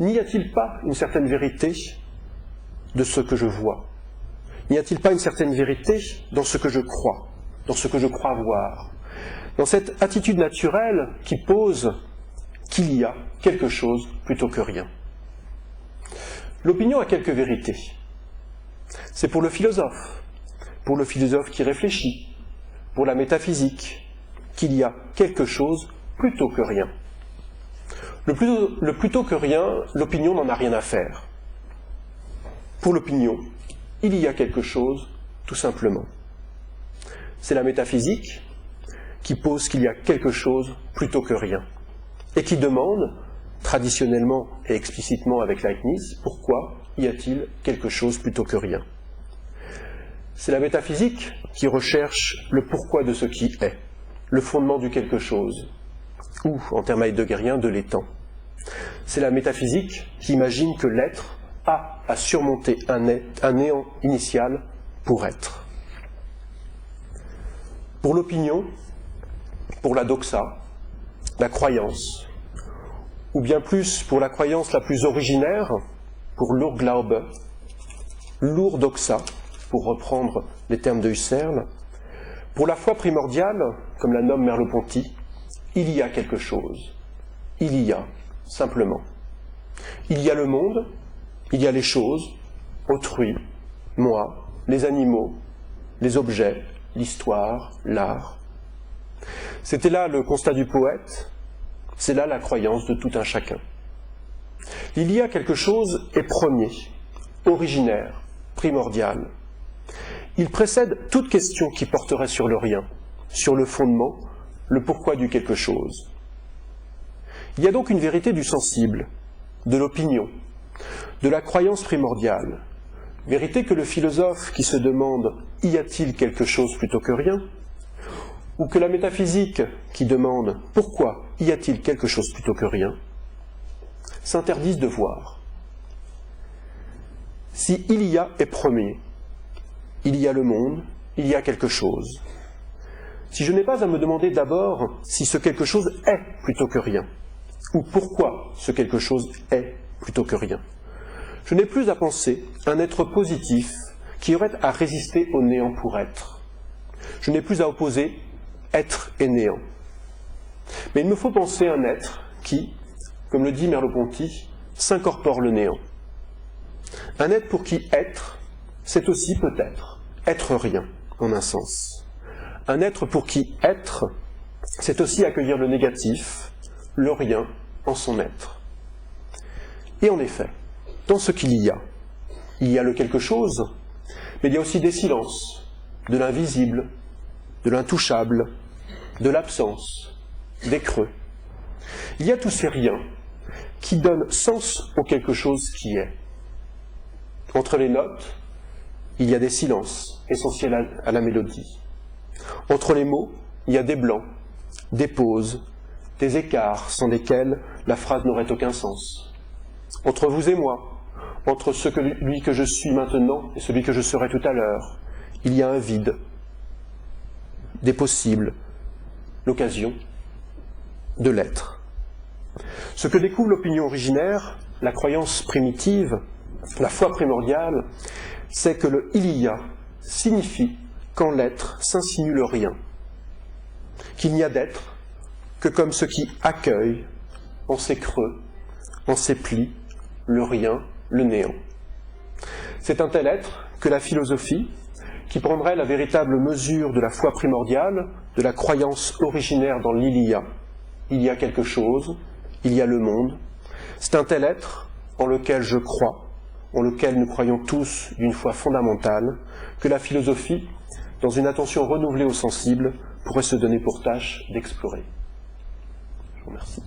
N'y a-t-il pas une certaine vérité de ce que je vois? N'y a-t-il pas une certaine vérité dans ce que je crois, dans ce que je crois voir, dans cette attitude naturelle qui pose qu'il y a quelque chose plutôt que rien? L'opinion a quelques vérités. C'est pour le philosophe qui réfléchit, pour la métaphysique, qu'il y a quelque chose plutôt que rien. Le plutôt que rien, l'opinion n'en a rien à faire. Pour l'opinion, il y a quelque chose, tout simplement. C'est la métaphysique qui pose qu'il y a quelque chose plutôt que rien, et qui demande, traditionnellement et explicitement avec Leibniz, pourquoi y a-t-il quelque chose plutôt que rien? C'est la métaphysique qui recherche le pourquoi de ce qui est, le fondement du quelque chose, ou, en termes heideggeriens, de l'étant. C'est la métaphysique qui imagine que l'être a à surmonter un néant initial pour être. Pour l'opinion, pour la doxa, la croyance, ou bien plus pour la croyance la plus originaire, pour l'Urglaube, l'Urdoxa, pour reprendre les termes de Husserl, pour la foi primordiale, comme la nomme Merleau-Ponty, il y a quelque chose. Il y a, simplement. Il y a le monde, il y a les choses, autrui, moi, les animaux, les objets, l'histoire, l'art. C'était là le constat du poète, c'est là la croyance de tout un chacun. Il y a quelque chose est premier, originaire, primordial. Il précède toute question qui porterait sur le rien, sur le fondement, le pourquoi du quelque chose. Il y a donc une vérité du sensible, de l'opinion, de la croyance primordiale, vérité que le philosophe qui se demande « y a-t-il quelque chose plutôt que rien ?» ou que la métaphysique qui demande « pourquoi y a-t-il quelque chose plutôt que rien ?» s'interdisent de voir. Si il y a est premier, il y a le monde, il y a quelque chose. Si je n'ai pas à me demander d'abord si ce quelque chose est plutôt que rien, ou pourquoi ce quelque chose est plutôt que rien, je n'ai plus à penser un être positif qui aurait à résister au néant pour être. Je n'ai plus à opposer être et néant. Mais il me faut penser un être qui, comme le dit Merleau-Ponty, s'incorpore le néant. Un être pour qui être, c'est aussi peut-être être rien, en un sens. Un être pour qui être, c'est aussi accueillir le négatif, le rien, en son être. Et en effet, dans ce qu'il y a le quelque chose, mais il y a aussi des silences, de l'invisible, de l'intouchable, de l'absence, des creux. Il y a tous ces riens qui donnent sens au quelque chose qui est. Entre les notes, il y a des silences essentiels à la mélodie. Entre les mots, il y a des blancs, des pauses, des écarts sans lesquels la phrase n'aurait aucun sens. Entre vous et moi, entre celui que je suis maintenant et celui que je serai tout à l'heure, il y a un vide, des possibles, l'occasion de l'être. Ce que découvre l'opinion originaire, la croyance primitive, la foi primordiale, c'est que le « il y a » signifie qu'en l'être s'insinue le rien, qu'il n'y a d'être que comme ce qui accueille, en ses creux, en ses plis, le rien, le néant. C'est un tel être que la philosophie, qui prendrait la véritable mesure de la foi primordiale, de la croyance originaire dans l'il y a quelque chose, il y a le monde, c'est un tel être en lequel je crois, en lequel nous croyons tous d'une foi fondamentale, que la philosophie, dans une attention renouvelée au sensible, pourrait se donner pour tâche d'explorer. Je vous remercie.